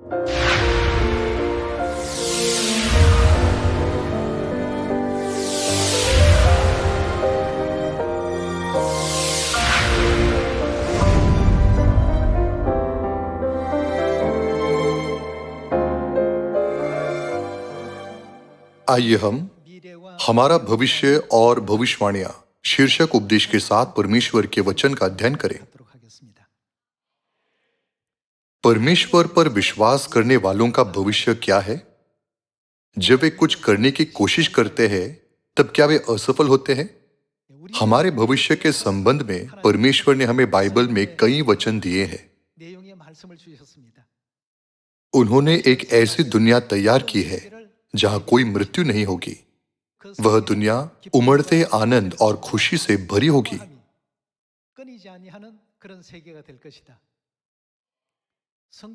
आइए हम हमारा भविष्य और भविष्यवाणियां शीर्षक उपदेश के साथ परमेश्वर के वचन का अध्ययन करें। परमेश्वर पर विश्वास करने वालों का भविष्य क्या है? जब वे कुछ करने की कोशिश करते हैं, तब क्या वे असफल होते हैं? हमारे भविष्य के संबंध में परमेश्वर ने हमें बाइबल में कई वचन दिए हैं। उन्होंने एक ऐसी दुनिया तैयार की है जहां कोई मृत्यु नहीं होगी। वह दुनिया उमड़ते आनंद और खुशी से भरी होगी।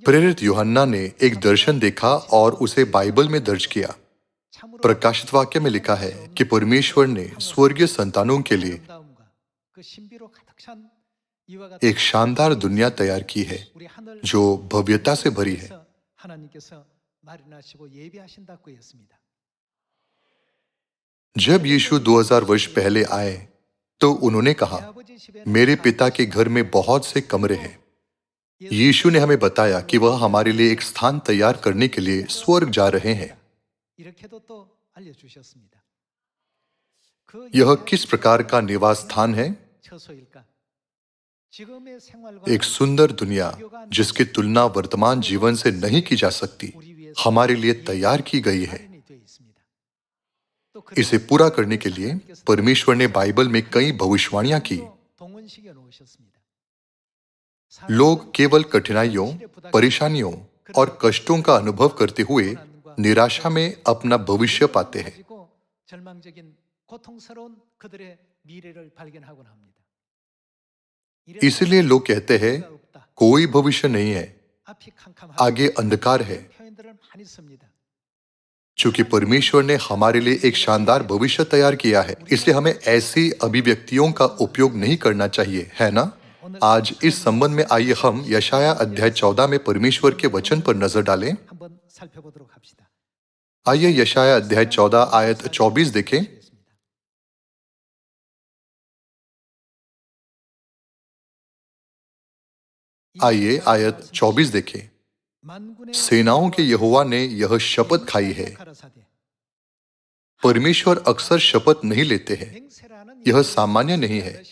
प्रेरित यूहन्ना ने एक दर्शन देखा और उसे बाइबल में दर्ज किया। प्रकाशित वाक्य में लिखा है कि परमेश्वर ने स्वर्गीय संतानों के लिए एक शानदार दुनिया तैयार की है जो भव्यता से भरी है। जब यीशु 2000 वर्ष पहले आए तो उन्होंने कहा, मेरे पिता के घर में बहुत से कमरे हैं। यीशु ने हमें बताया कि वह हमारे लिए एक स्थान तैयार करने के लिए स्वर्ग जा रहे हैं। यह किस प्रकार का निवास स्थान है? एक सुंदर दुनिया जिसकी तुलना वर्तमान जीवन से नहीं की जा सकती, हमारे लिए तैयार की गई है। इसे पूरा करने के लिए परमेश्वर ने बाइबल में कई भविष्यवाणियां की। लोग केवल कठिनाइयों, परेशानियों और कष्टों का अनुभव करते हुए निराशा में अपना भविष्य पाते हैं। इसलिए लोग कहते हैं, कोई भविष्य नहीं है, आगे अंधकार है। चूंकि परमेश्वर ने हमारे लिए एक शानदार भविष्य तैयार किया है, इसलिए हमें ऐसी अभिव्यक्तियों का उपयोग नहीं करना चाहिए, है ना? आज इस संबंध में आइए हम यशाया अध्याय 14 में परमेश्वर के वचन पर नजर डालें। आइए यशाया अध्याय 14 आयत 24 देखें। आइए आयत 24 देखें। सेनाओं के यहोवा ने यह शपथ खाई है। परमेश्वर अक्सर शपथ नहीं लेते हैं, यह सामान्य नहीं है।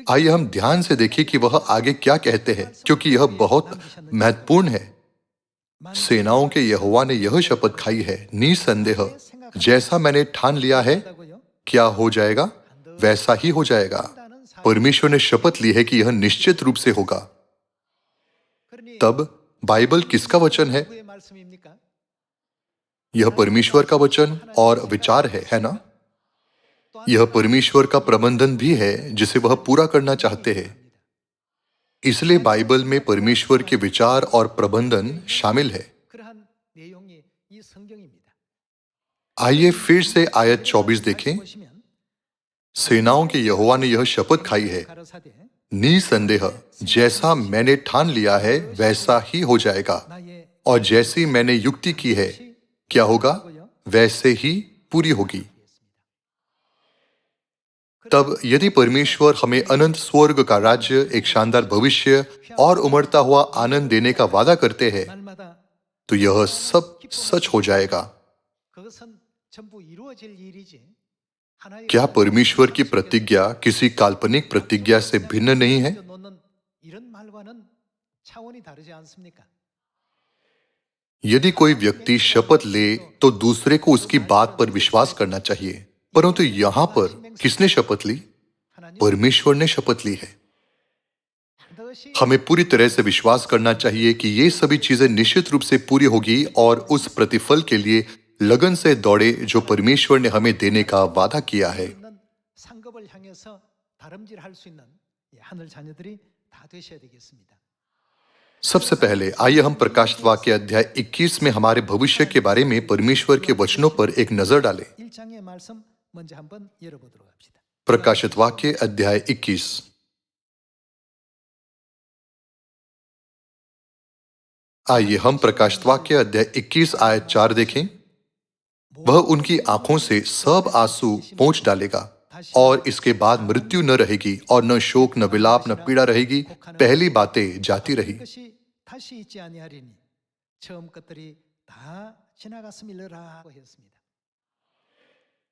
आइए हम ध्यान से देखें कि वह आगे क्या कहते हैं, क्योंकि यह बहुत महत्वपूर्ण है। सेनाओं के यहोवा ने यह शपथ खाई है, निसंदेह जैसा मैंने ठान लिया है क्या हो जाएगा, वैसा ही हो जाएगा। परमेश्वर ने शपथ ली है कि यह निश्चित रूप से होगा। तब बाइबल किसका वचन है? यह परमेश्वर का वचन और विचार है ना? यह परमेश्वर का प्रबंधन भी है जिसे वह पूरा करना चाहते हैं। इसलिए बाइबल में परमेश्वर के विचार और प्रबंधन शामिल है। आइए फिर से आयत 24 देखें। सेनाओं के यहोवा ने यह शपथ खाई है, निसंदेह जैसा मैंने ठान लिया है वैसा ही हो जाएगा, और जैसी मैंने युक्ति की है क्या होगा, वैसे ही पूरी होगी। तब यदि परमेश्वर हमें अनंत स्वर्ग का राज्य, एक शानदार भविष्य और उमड़ता हुआ आनंद देने का वादा करते हैं, तो यह सब सच हो जाएगा। क्या परमेश्वर की प्रतिज्ञा किसी काल्पनिक प्रतिज्ञा से भिन्न नहीं है? यदि कोई व्यक्ति शपथ ले तो दूसरे को उसकी बात पर विश्वास करना चाहिए, परंतु यहां पर किसने शपथ ली? परमेश्वर ने शपथ ली है। हमें पूरी तरह से विश्वास करना चाहिए कि ये सभी चीजें निश्चित रूप से पूरी होगी और उस प्रतिफल के लिए लगन से दौड़े जो परमेश्वर ने हमें देने का वादा किया है। सबसे पहले आइए हम प्रकाशित वाक्य अध्याय 21 में हमारे भविष्य के बारे में परमेश्वर के वचनों पर एक नजर डालें। प्रकाशित वाक्य अध्याय 21। आइए हम प्रकाशित वाक्य अध्याय 21 आयत 4 देखें। वह उनकी आंखों से सब आंसू पोंछ डालेगा और इसके बाद मृत्यु न रहेगी और न शोक न विलाप न पीड़ा रहेगी, पहली बातें जाती रही।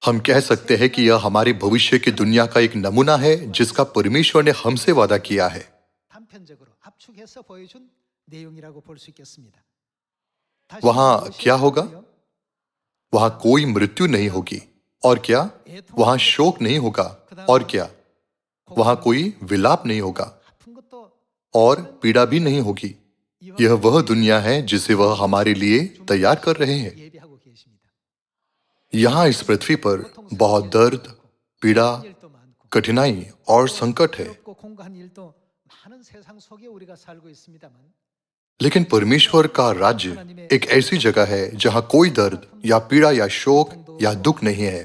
हम कह सकते हैं कि यह हमारे भविष्य की दुनिया का एक नमूना है जिसका परमेश्वर ने हमसे वादा किया है। वहां क्या होगा? वहां कोई मृत्यु नहीं होगी। और क्या? वहां शोक नहीं होगा। और क्या? वहां कोई विलाप नहीं होगा और पीड़ा भी नहीं होगी। यह वह दुनिया है जिसे वह हमारे लिए तैयार कर रहे हैं। यहाँ इस पृथ्वी पर बहुत दर्द, पीड़ा, कठिनाई और संकट है, लेकिन परमेश्वर का राज्य एक ऐसी जगह है जहाँ कोई दर्द या पीड़ा या शोक या दुख नहीं है।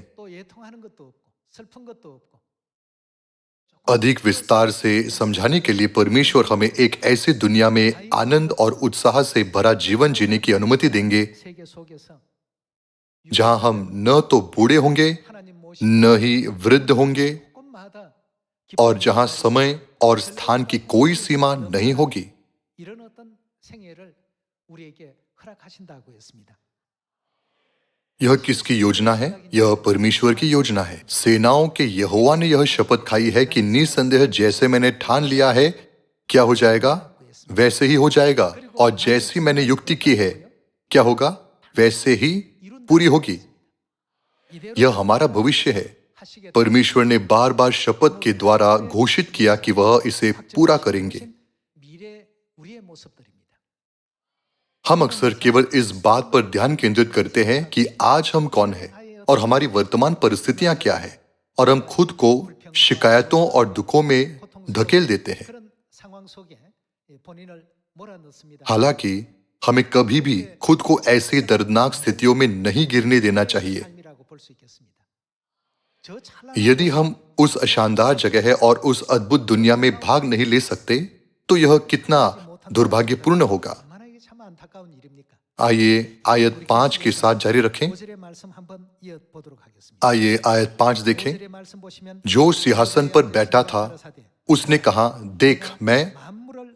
अधिक विस्तार से समझाने के लिए परमेश्वर हमें एक ऐसी दुनिया में आनंद और उत्साह से भरा जीवन जीने की अनुमति देंगे जहां हम न तो बूढ़े होंगे न ही वृद्ध होंगे और जहां समय और स्थान की कोई सीमा नहीं होगी। यह किसकी योजना है? यह परमेश्वर की योजना है। सेनाओं के यहोवा ने यह शपथ खाई है कि निसंदेह जैसे मैंने ठान लिया है क्या हो जाएगा वैसे ही हो जाएगा, और जैसी मैंने युक्ति की है क्या होगा वैसे ही पूरी होगी। यह हमारा भविष्य है। परमेश्वर ने बार बार शपथ के द्वारा घोषित किया कि वह इसे पूरा करेंगे। हम अक्सर केवल इस बात पर ध्यान केंद्रित करते हैं कि आज हम कौन हैं और हमारी वर्तमान परिस्थितियां क्या हैं, और हम खुद को शिकायतों और दुखों में धकेल देते हैं। हालांकि हमें कभी भी खुद को ऐसी दर्दनाक स्थितियों में नहीं गिरने देना चाहिए। यदि हम उस शानदार जगह और उस अद्भुत दुनिया में भाग नहीं ले सकते तो यह कितना दुर्भाग्यपूर्ण होगा। आइए आयत 5 के साथ जारी रखें। आइए आयत 5 देखें। जो सिंहासन पर बैठा था उसने कहा, देख मैं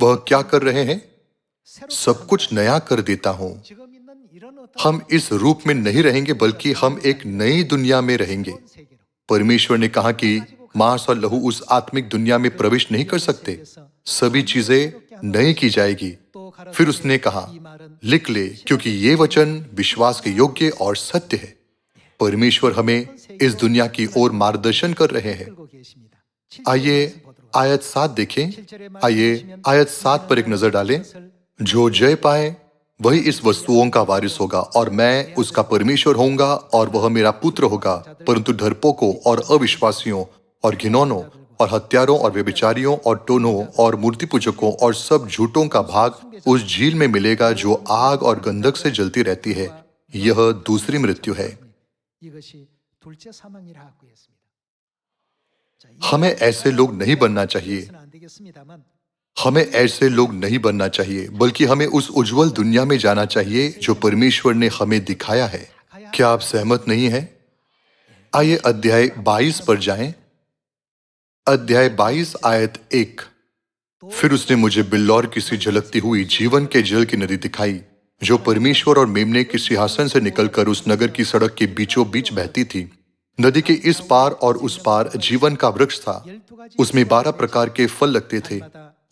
वह क्या कर रहे हैं, सब कुछ नया कर देता हूं। हम इस रूप में नहीं रहेंगे बल्कि हम एक नई दुनिया में रहेंगे। परमेश्वर ने कहा कि मांस और लहू उस आत्मिक दुनिया में प्रवेश नहीं कर सकते। सभी चीजें नई की जाएगी। फिर उसने कहा, लिख ले क्योंकि ये वचन विश्वास के योग्य और सत्य है। परमेश्वर हमें इस दुनिया की ओर मार्गदर्शन कर रहे हैं। आइए आयत 7 देखें। आइए आयत 7 पर एक नजर डालें। जो जय पाए वही इस वस्तुओं का वारिस होगा और मैं उसका परमेश्वर होऊंगा और वह मेरा पुत्र होगा। परंतु डरपोकों और अविश्वासियों और घिनौनों और हत्यारों और व्यभिचारियों और टोनों और मूर्ति पूजकों और सब झूठों का भाग उस झील में मिलेगा जो आग और गंधक से जलती रहती है। यह दूसरी मृत्यु है। हमें ऐसे लोग नहीं बनना चाहिए। हमें ऐसे लोग नहीं बनना चाहिए बल्कि हमें उस उज्जवल दुनिया में जाना चाहिए जो परमेश्वर ने हमें दिखाया है। क्या आप सहमत नहीं हैं? आइए अध्याय 22 पर जाएं। अध्याय 22 आयत 1। फिर उसने मुझे बिल्लौर किसी झलकती हुई जीवन के जल की नदी दिखाई जो परमेश्वर और मेमने के सिंहासन से निकलकर उस नगर की सड़क के बीचों बीच बहती थी। नदी के इस पार और उस पार जीवन का वृक्ष था। उसमें 12 प्रकार के फल लगते थे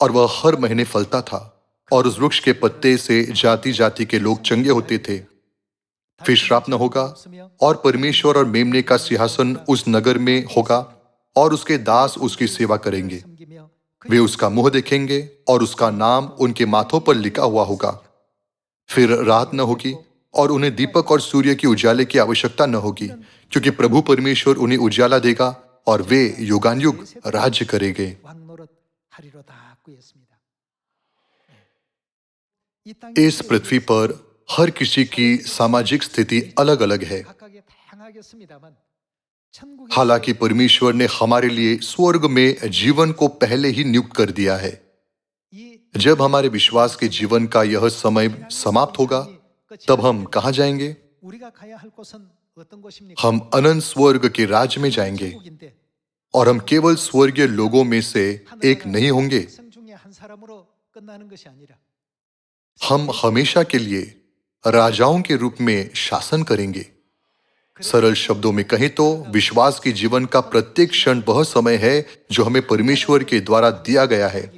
और वह हर महीने फलता था, और उस वृक्ष के पत्ते से जाति जाति के लोग चंगे होते थे। फिर श्राप न होगा, और परमेश्वर और मेमने का सिंहासन उस नगर में होगा और उसके दास उसकी सेवा करेंगे। वे उसका मुंह देखेंगे और उसका नाम उनके माथों पर लिखा हुआ होगा। फिर रात न होगी और उन्हें दीपक और सूर्य की उजाले की आवश्यकता न होगी, क्योंकि प्रभु परमेश्वर उन्हें उजाला देगा और वे युगानुयुग राज्य करेंगे। इस पृथ्वी पर हर किसी की सामाजिक स्थिति अलग अलग है। हालांकि परमेश्वर ने हमारे लिए स्वर्ग में जीवन को पहले ही नियुक्त कर दिया है। जब हमारे विश्वास के जीवन का यह समय समाप्त होगा, तब हम कहाँ जाएंगे? हम अनंत स्वर्ग के राज्य में जाएंगे और हम केवल स्वर्गीय लोगों में से एक नहीं होंगे। हम हमेशा के लिए राजाओं के रूप में शासन करेंगे। सरल शब्दों में कहें तो विश्वास के जीवन का प्रत्येक क्षण वह समय है जो हमें परमेश्वर के द्वारा दिया गया है,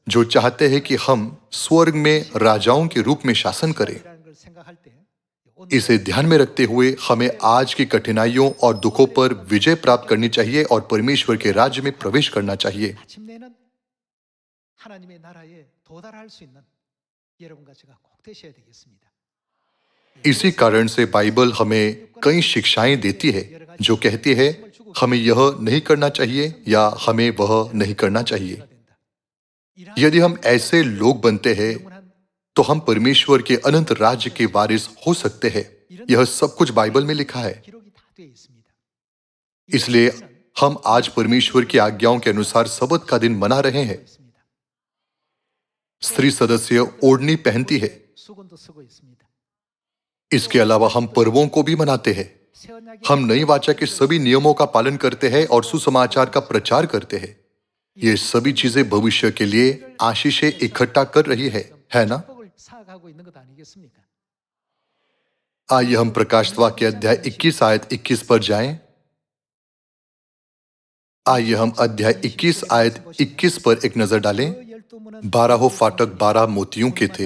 जो चाहते हैं कि हम स्वर्ग में राजाओं के रूप में शासन करें। इसे ध्यान में रखते हुए हमें आज की कठिनाइयों और दुखों पर विजय प्राप्त करनी चाहिए और परमेश्वर के राज्य में प्रवेश करना चाहिए। इसी कारण से बाइबल हमें कई शिक्षाएं देती है जो कहती है हमें यह नहीं करना चाहिए या हमें वह नहीं करना चाहिए। यदि हम ऐसे लोग बनते हैं तो हम परमेश्वर के अनंत राज्य के वारिस हो सकते हैं। यह सब कुछ बाइबल में लिखा है। इसलिए हम आज परमेश्वर की आज्ञाओं के अनुसार सबत का दिन मना रहे हैं। स्त्री सदस्य ओढ़नी पहनती है। इसके अलावा हम पर्वों को भी मनाते हैं। हम नई वाचा के सभी नियमों का पालन करते हैं और सुसमाचार का प्रचार करते हैं। ये सभी चीजें भविष्य के लिए आशीषें इकट्ठा कर रही है ना? आइए हम प्रकाश वाक्य अध्याय 21 आयत 21 पर जाएं। आइए हम अध्याय 21 आयत 21 पर एक नजर डालें। 12 फाटक 12 मोतियों के थे।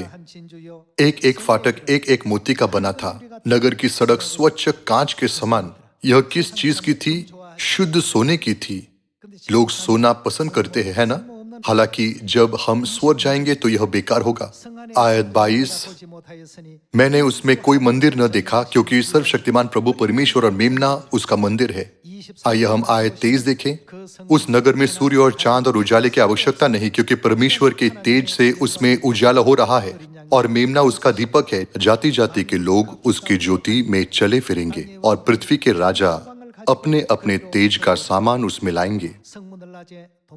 एक एक फाटक एक एक मोती का बना था। नगर की सड़क स्वच्छ कांच के समान। यह किस चीज की थी? शुद्ध सोने की थी। लोग सोना पसंद करते हैं, है ना? हालांकि जब हम स्वर्ग जाएंगे तो यह बेकार होगा। आयत 22, मैंने उसमें कोई मंदिर न देखा क्योंकि सर्वशक्तिमान प्रभु परमेश्वर और मेमना उसका मंदिर है। आइए हम आयत 23 देखें। उस नगर में सूर्य और चांद और उजाले की आवश्यकता नहीं क्योंकि परमेश्वर के तेज से उसमें उजाला हो रहा है और मेमना उसका दीपक है। जाति जाति के लोग उसकी ज्योति में चले फिरेंगे और पृथ्वी के राजा अपने अपने तेज का सामान उसमें लाएंगे।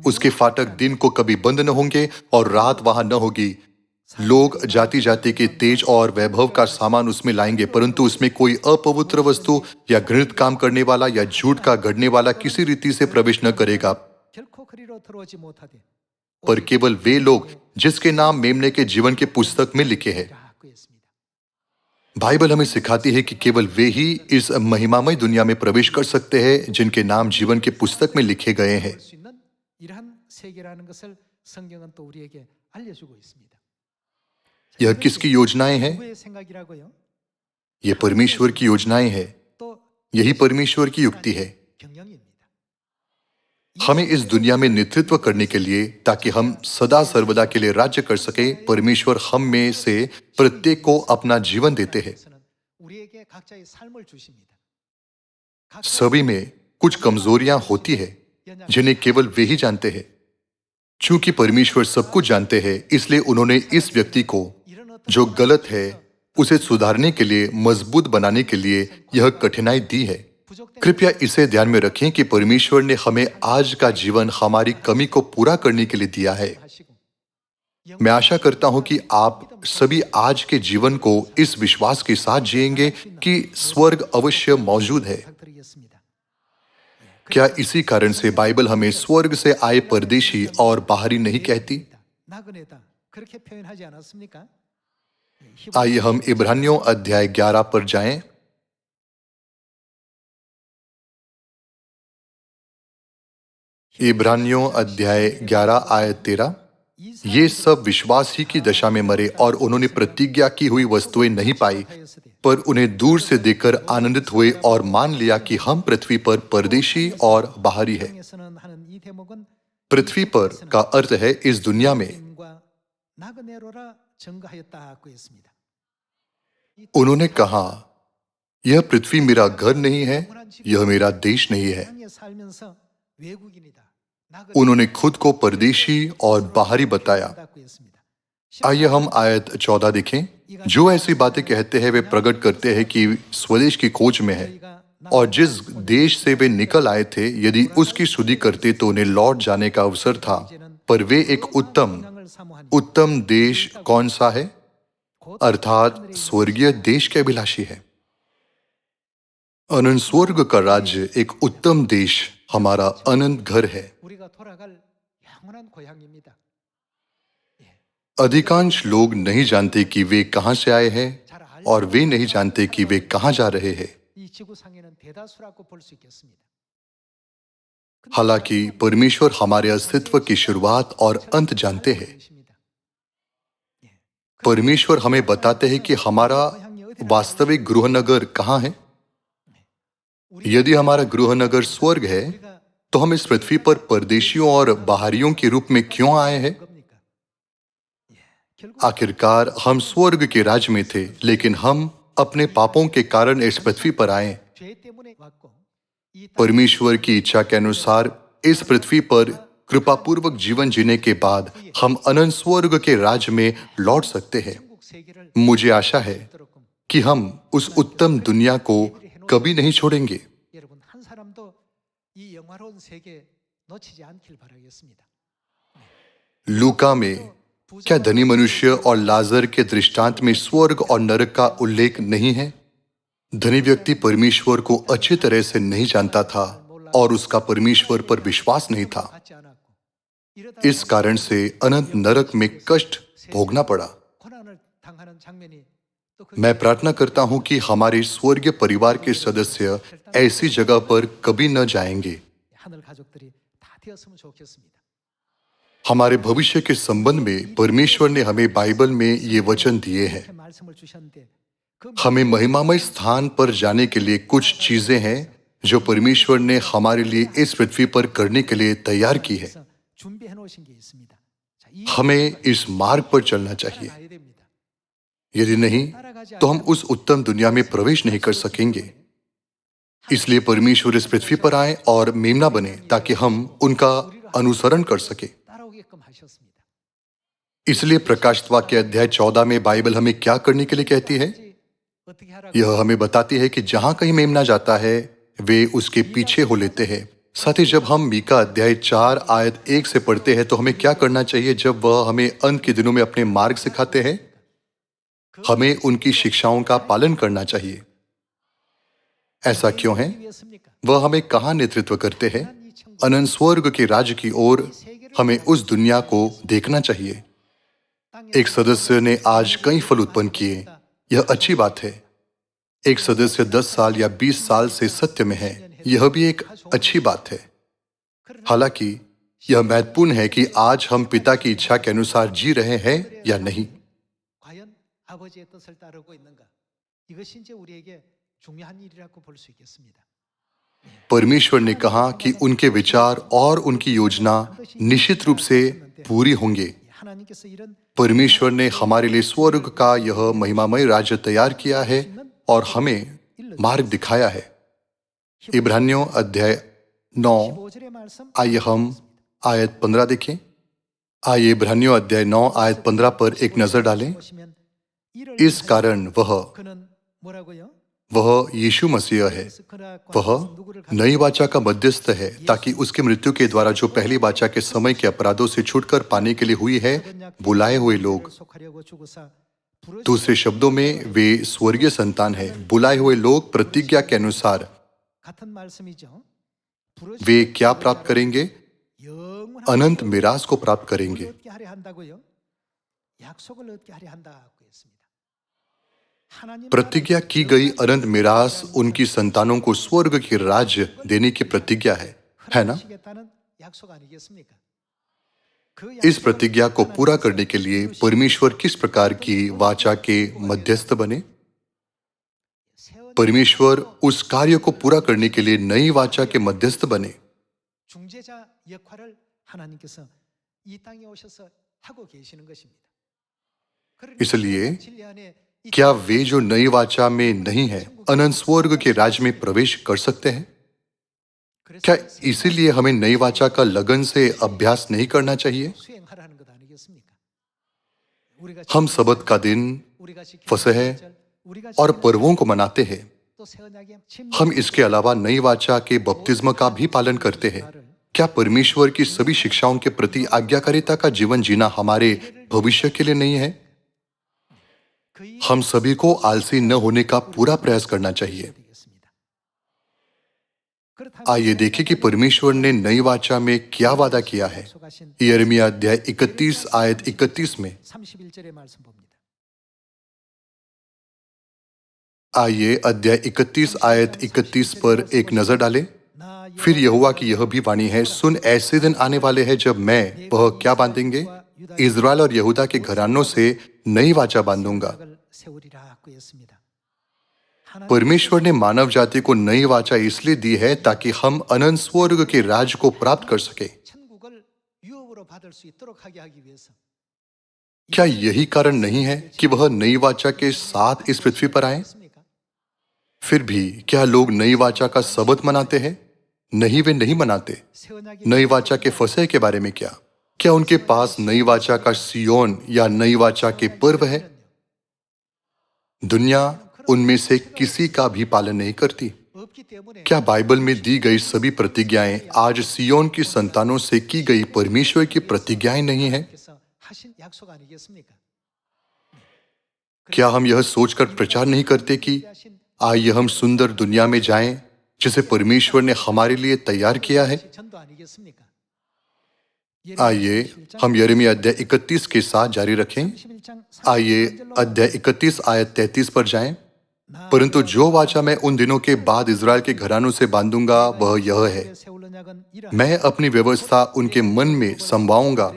उसके फाटक दिन को कभी बंद न होंगे और रात वहां न होगी। लोग जाति जाति के तेज और वैभव का सामान उसमें लाएंगे, परंतु उसमें कोई अपवित्र वस्तु या घृणित काम करने वाला या झूठ का गढ़ने वाला किसी रीति से प्रवेश न करेगा, पर केवल वे लोग जिसके नाम मेमने के जीवन के पुस्तक में लिखे हैं। बाइबल हमें सिखाती है कि केवल वे ही इस महिमामय दुनिया में प्रवेश कर सकते हैं जिनके नाम जीवन के पुस्तक में लिखे गए हैं। यह किसकी योजनाएं हैं? यह परमेश्वर की योजनाएं हैं। यही परमेश्वर की युक्ति है। हमें इस दुनिया में नेतृत्व करने के लिए, ताकि हम सदा सर्वदा के लिए राज्य कर सके। परमेश्वर हम में से प्रत्येक को अपना जीवन देते हैं। सभी में कुछ कमजोरियां होती है जिन्हें केवल वे ही जानते हैं। चूंकि परमेश्वर सब कुछ जानते हैं, इसलिए उन्होंने इस व्यक्ति को जो गलत है उसे सुधारने के लिए, मजबूत बनाने के लिए यह कठिनाई दी है। कृपया इसे ध्यान में रखें कि परमेश्वर ने हमें आज का जीवन हमारी कमी को पूरा करने के लिए दिया है। मैं आशा करता हूं कि आप सभी आज के जीवन को इस विश्वास के साथ जिएंगे कि स्वर्ग अवश्य मौजूद है। क्या इसी कारण से बाइबल हमें स्वर्ग से आए परदेशी और बाहरी नहीं कहती? आइए हम इब्रानियों अध्याय 11 पर जाएं। इब्रानियों अध्याय 11 आयत 13। ये सब विश्वास ही की दशा में मरे और उन्होंने प्रतिज्ञा की हुई वस्तुएं नहीं पाई, पर उन्हें दूर से देखकर आनंदित हुए और मान लिया कि हम पृथ्वी पर परदेशी और बाहरी है। पृथ्वी पर का अर्थ है इस दुनिया में। उन्होंने कहा, यह पृथ्वी मेरा घर नहीं है, यह मेरा देश नहीं है। उन्होंने खुद को परदेशी और बाहरी बताया। आइए हम आयत 14 देखें। जो ऐसी बातें कहते हैं वे प्रकट करते हैं कि स्वदेश की खोज में है, और जिस देश से वे निकल आए थे यदि उसकी शुद्धि करते तो उन्हें लौट जाने का अवसर था, पर वे एक उत्तम उत्तम देश कौन सा है? अर्थात स्वर्गीय देश के अभिलाषी है। अनंत स्वर्ग का राज्य एक उत्तम देश, हमारा अनंत घर है। अधिकांश लोग नहीं जानते कि वे कहां से आए हैं और वे नहीं जानते कि वे कहां जा रहे हैं। हालांकि परमेश्वर हमारे अस्तित्व की शुरुआत और अंत जानते हैं। परमेश्वर हमें बताते हैं कि हमारा वास्तविक गृहनगर कहां है। यदि हमारा गृहनगर स्वर्ग है, तो हम इस पृथ्वी पर परदेशियों और बाहरियों के रूप में क्यों आए हैं? आखिरकार हम स्वर्ग के राज्य में थे, लेकिन हम अपने पापों के कारण इस पृथ्वी पर आए। परमेश्वर की इच्छा के अनुसार इस पृथ्वी पर कृपापूर्वक जीवन जीने के बाद हम अनंत स्वर्ग के राज्य में लौट सकते हैं। मुझे आशा है कि हम उस उत्तम दुनिया को कभी नहीं छोड़ेंगे। लूका में क्या धनी मनुष्य और लाजर के दृष्टांत में स्वर्ग और नरक का उल्लेख नहीं है? धनी व्यक्ति परमेश्वर को अच्छी तरह से नहीं जानता था और उसका परमेश्वर पर विश्वास नहीं था। इस कारण से अनंत नरक में कष्ट भोगना पड़ा। मैं प्रार्थना करता हूं कि हमारे स्वर्गीय परिवार के सदस्य ऐसी जगह पर कभी न जाएंगे। हमारे भविष्य के संबंध में परमेश्वर ने हमें बाइबल में ये वचन दिए हैं। हमें महिमामय स्थान पर जाने के लिए कुछ चीजें हैं जो परमेश्वर ने हमारे लिए इस पृथ्वी पर करने के लिए तैयार की है। हमें इस मार्ग पर चलना चाहिए। यदि नहीं, तो हम उस उत्तम दुनिया में प्रवेश नहीं कर सकेंगे। इसलिए परमेश्वर इस पृथ्वी पर आए और मेमना बने ताकि हम उनका अनुसरण कर सके। इसलिए प्रकाशित वाक्य अध्याय 14 में बाइबल हमें क्या करने के लिए कहती है? यह हमें बताती है कि जहां कहीं मेमना जाता है, वे उसके पीछे हो लेते हैं। साथ ही जब हम मीका अध्याय 4 आयत 1 से पढ़ते हैं, तो हमें क्या करना चाहिए जब वह हमें अंत के दिनों में अपने मार्ग सिखाते हैं? हमें उनकी शिक्षाओं का पालन करना चाहिए। ऐसा क्यों है? वह हमें कहां नेतृत्व करते हैं? अनंत स्वर्ग के राज्य की ओर। हमें उस दुनिया को देखना चाहिए। एक सदस्य ने आज कई फल उत्पन्न किए, यह अच्छी बात है। एक सदस्य 10 साल या 20 साल से सत्य में है, यह भी एक अच्छी बात है। हालांकि यह महत्वपूर्ण है कि आज हम पिता की इच्छा के अनुसार जी रहे हैं या नहीं। परमेश्वर ने कहा कि उनके विचार और उनकी योजना निश्चित रूप से पूरी होंगे। परमेश्वर ने हमारे लिए स्वर्ग का यह महिमामय राज्य तैयार किया है और हमें मार्ग दिखाया है। इब्रानियों अध्याय 9, आइए हम आयत 15 देखें। आइए इब्रानियों अध्याय 9 आयत 15 पर एक नजर डालें। इस कारण वह यीशु मसीह है। वह नई वाचा का मध्यस्थ है, ताकि उसके मृत्यु के द्वारा जो पहली वाचा के समय के अपराधों से छुटकर पाने के लिए हुई है, बुलाए हुए लोग, दूसरे शब्दों में वे स्वर्गीय संतान है। बुलाए हुए लोग प्रतिज्ञा के अनुसार वे क्या प्राप्त करेंगे? अनंत मिरास को प्राप्त करेंगे। प्रतिज्ञा की गई अनंत मिरास उनकी संतानों को स्वर्ग के राज्य देने की प्रतिज्ञा है ना? इस प्रतिज्ञा को पूरा करने के लिए परमेश्वर किस प्रकार की वाचा के मध्यस्थ बने? परमेश्वर उस कार्य को पूरा करने के लिए नई वाचा के मध्यस्थ बने। इसलिए क्या वे जो नई वाचा में नहीं है, अनंत स्वर्ग के राज्य में प्रवेश कर सकते हैं? क्या इसीलिए हमें नई वाचा का लगन से अभ्यास नहीं करना चाहिए? हम सबत का दिन, फसह और पर्वों को मनाते हैं। हम इसके अलावा नई वाचा के बपतिस्म का भी पालन करते हैं। क्या परमेश्वर की सभी शिक्षाओं के प्रति आज्ञाकारिता का जीवन जीना हमारे भविष्य के लिए नहीं है? हम सभी को आलसी न होने का पूरा प्रयास करना चाहिए। आइए देखें कि परमेश्वर ने नई वाचा में क्या वादा किया है। यिर्मयाह अध्याय 31 आयत 31 में। आइए अध्याय 31 आयत 31 पर एक नजर डालें। फिर यहोवा की यह भी वाणी है, सुन, ऐसे दिन आने वाले हैं जब मैं वह क्या बांधेंगे, इज़राइल और यहूदा के घरानों से नई वाचा बांधूंगा। परमेश्वर ने मानव जाति को नई वाचा इसलिए दी है ताकि हम अनंत स्वर्ग के राज को प्राप्त कर सके। क्या यही कारण नहीं है कि वह नई वाचा के साथ इस पृथ्वी पर आए? फिर भी क्या लोग नई वाचा का सबत मनाते हैं? नहीं, वे नहीं मनाते। नई वाचा के फसह के बारे में क्या उनके पास नई वाचा का सियोन या नई वाचा के पर्व है? दुनिया उनमें से किसी का भी पालन नहीं करती। क्या बाइबल में दी गई सभी प्रतिज्ञाएं आज सियोन की संतानों से की गई परमेश्वर की प्रतिज्ञाएं नहीं है? क्या हम यह सोचकर प्रचार नहीं करते कि आइए हम सुंदर दुनिया में जाएं जिसे परमेश्वर ने हमारे लिए तैयार किया है? आइए हम यिर्मयाह अध्याय 31 के साथ जारी रखें। आइए अध्याय 31 आयत 33 पर जाएं। परंतु जो वाचा मैं उन दिनों के बाद इज़राइल के घरानों से बांधूंगा वह यह है, मैं अपनी व्यवस्था उनके मन में समवाऊंगा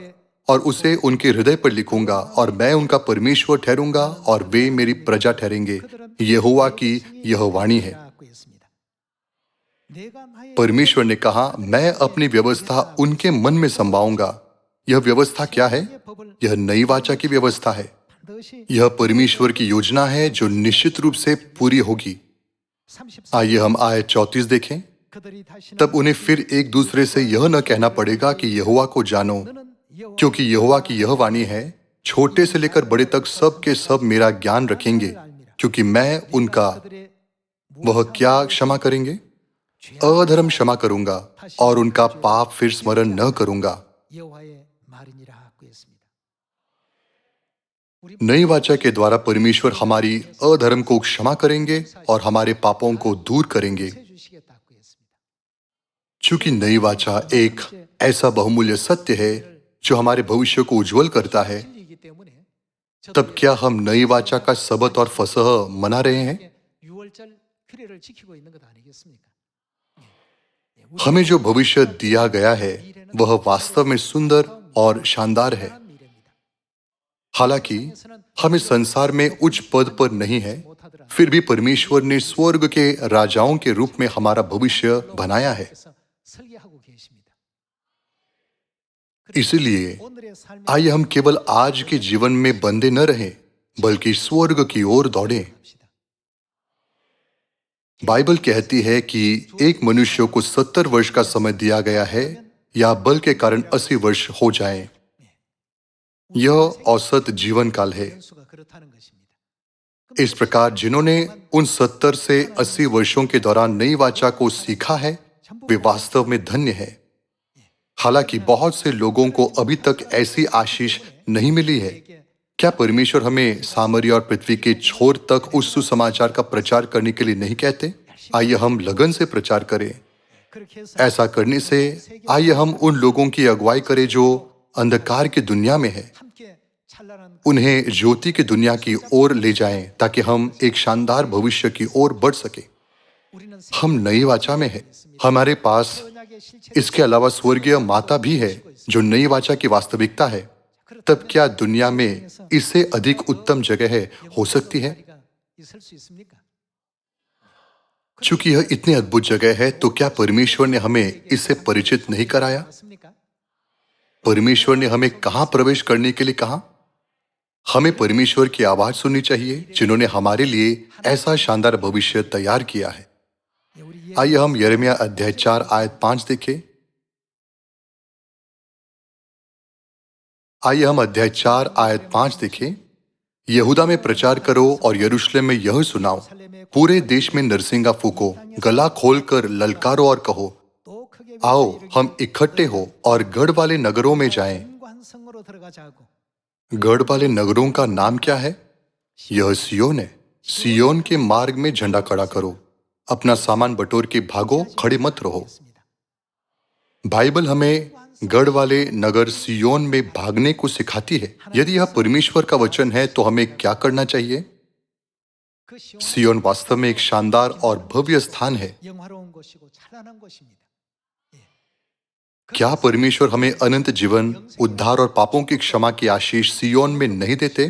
और उसे उनके हृदय पर लिखूंगा, और मैं उनका परमेश्वर ठहरूंगा और वे मेरी प्रजा ठहरेंगे। यहोवा की यह वाणी है। परमेश्वर ने कहा, मैं अपनी व्यवस्था उनके मन में समवाऊंगा। यह व्यवस्था क्या है? यह नई वाचा की व्यवस्था है। यह परमेश्वर की योजना है जो निश्चित रूप से पूरी होगी। आइए हम आयत 34 देखें। तब उन्हें फिर एक दूसरे से यह न कहना पड़ेगा कि यहोवा को जानो, क्योंकि यहोवा की यह वाणी है, छोटे से लेकर बड़े तक सब के सब मेरा ज्ञान रखेंगे, क्योंकि मैं उनका वह क्या क्षमा करेंगे? अधर्म क्षमा करूंगा और उनका पाप फिर स्मरण न करूंगा। नई वाचा के द्वारा परमेश्वर हमारी अधर्म को क्षमा करेंगे और हमारे पापों को दूर करेंगे। चूंकि नई वाचा एक ऐसा बहुमूल्य सत्य है जो हमारे भविष्य को उज्जवल करता है, तब क्या हम नई वाचा का सबत और फसह मना रहे हैं? हमें जो भविष्य दिया गया है वह वास्तव में सुंदर और शानदार है। हालांकि हम इस संसार में उच्च पद पर नहीं है, फिर भी परमेश्वर ने स्वर्ग के राजाओं के रूप में हमारा भविष्य बनाया है। इसलिए आइए हम केवल आज के जीवन में बंधे न रहें, बल्कि स्वर्ग की ओर दौड़ें। बाइबल कहती है कि एक मनुष्य को 70 वर्ष का समय दिया गया है, या बल के कारण 80 वर्ष हो जाएं। यह औसत जीवन काल है। इस प्रकार जिन्होंने उन 70 से 80 वर्षों के दौरान नई वाचा को सीखा है, वे वास्तव में धन्य हैं। हालांकि बहुत से लोगों को अभी तक ऐसी आशीष नहीं मिली है। क्या परमेश्वर हमें सामरिया और पृथ्वी के छोर तक उस सुसमाचार का प्रचार करने के लिए नहीं कहते? आइए हम लगन से प्रचार करें। ऐसा करने से आइए हम उन लोगों की अगुवाई करें जो अंधकार की दुनिया में है, उन्हें ज्योति की दुनिया की ओर ले जाएं, ताकि हम एक शानदार भविष्य की ओर बढ़ सके। हम नई वाचा में हैं। हमारे पास इसके अलावा स्वर्गीय माता भी है जो नई वाचा की वास्तविकता है। तब क्या दुनिया में इससे अधिक उत्तम जगह हो सकती है? चूंकि यह इतनी अद्भुत जगह है, तो क्या परमेश्वर ने हमें इससे परिचित नहीं कराया? परमेश्वर ने हमें कहां प्रवेश करने के लिए कहा? हमें परमेश्वर की आवाज सुननी चाहिए, जिन्होंने हमारे लिए ऐसा शानदार भविष्य तैयार किया है। आइए हम यिर्मयाह अध्याय 4 आयत 5 देखें। आइए हम अध्याय 4 आयत 5 देखें। यहूदा में प्रचार करो और यरूशलेम में यह सुनाओ, पूरे देश में नरसिंगा फूको, गला खोलकर ललकारो और कहो, आओ हम इकट्ठे हो और गढ़ वाले नगरों में जाएं। गढ़ वाले नगरों का नाम क्या है? यह सियोन है। सियोन के मार्ग में झंडा खड़ा करो, अपना सामान बटोर के भागो, खड़े मत रहो। बाइबल हमें गढ़ वाले नगर सियोन में भागने को सिखाती है। यदि यह परमेश्वर का वचन है तो हमें क्या करना चाहिए? सियोन वास्तव में एक शानदार और भव्य स्थान है। क्या परमेश्वर हमें अनंत जीवन, उद्धार और पापों की क्षमा की आशीष सियोन में नहीं देते?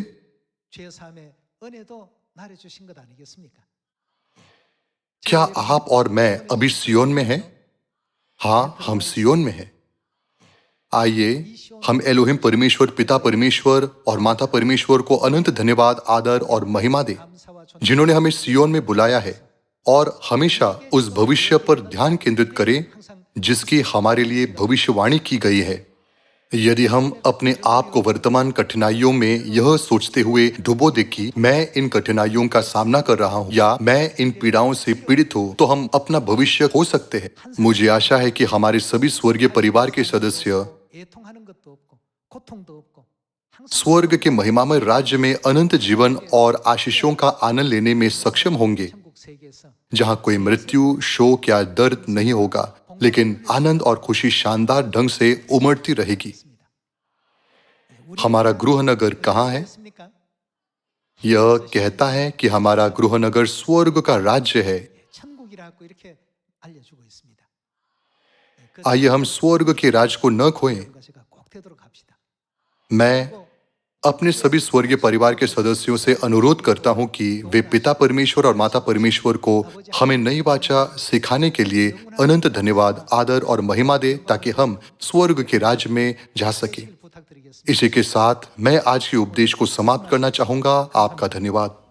क्या आप और मैं अभी सियोन में हैं? हाँ, हम सियोन में हैं। आइए हम एलोहिम परमेश्वर, पिता परमेश्वर और माता परमेश्वर को अनंत धन्यवाद, आदर और महिमा दें, जिन्होंने हमें सियोन में बुलाया है, और हमेशा उस भविष्य पर ध्यान केंद्रित करें जिसकी हमारे लिए भविष्यवाणी की गई है। यदि हम अपने आप को वर्तमान कठिनाइयों में यह सोचते हुए डुबो दे कि मैं इन कठिनाइयों का सामना कर रहा हूं या मैं इन पीड़ाओं से पीड़ित हूं, तो हम अपना भविष्य खो सकते हैं। मुझे आशा है कि हमारे सभी स्वर्गीय परिवार के सदस्य स्वर्ग के महिमामय राज्य में अनंत जीवन और आशीषों का आनंद लेने में सक्षम होंगे, जहां कोई मृत्यु, शोक या दर्द नहीं होगा, लेकिन आनंद और खुशी शानदार ढंग से उमड़ती रहेगी। हमारा गृहनगर कहाँ है? यह कहता है कि हमारा गृहनगर स्वर्ग का राज्य है। आइए हम स्वर्ग के राज को न खोएं। मैं अपने सभी स्वर्गीय परिवार के सदस्यों से अनुरोध करता हूं कि वे पिता परमेश्वर और माता परमेश्वर को हमें नई वाचा सिखाने के लिए अनंत धन्यवाद, आदर और महिमा दे, ताकि हम स्वर्ग के राज्य में जा सकें। इसी के साथ मैं आज के उपदेश को समाप्त करना चाहूंगा। आपका धन्यवाद।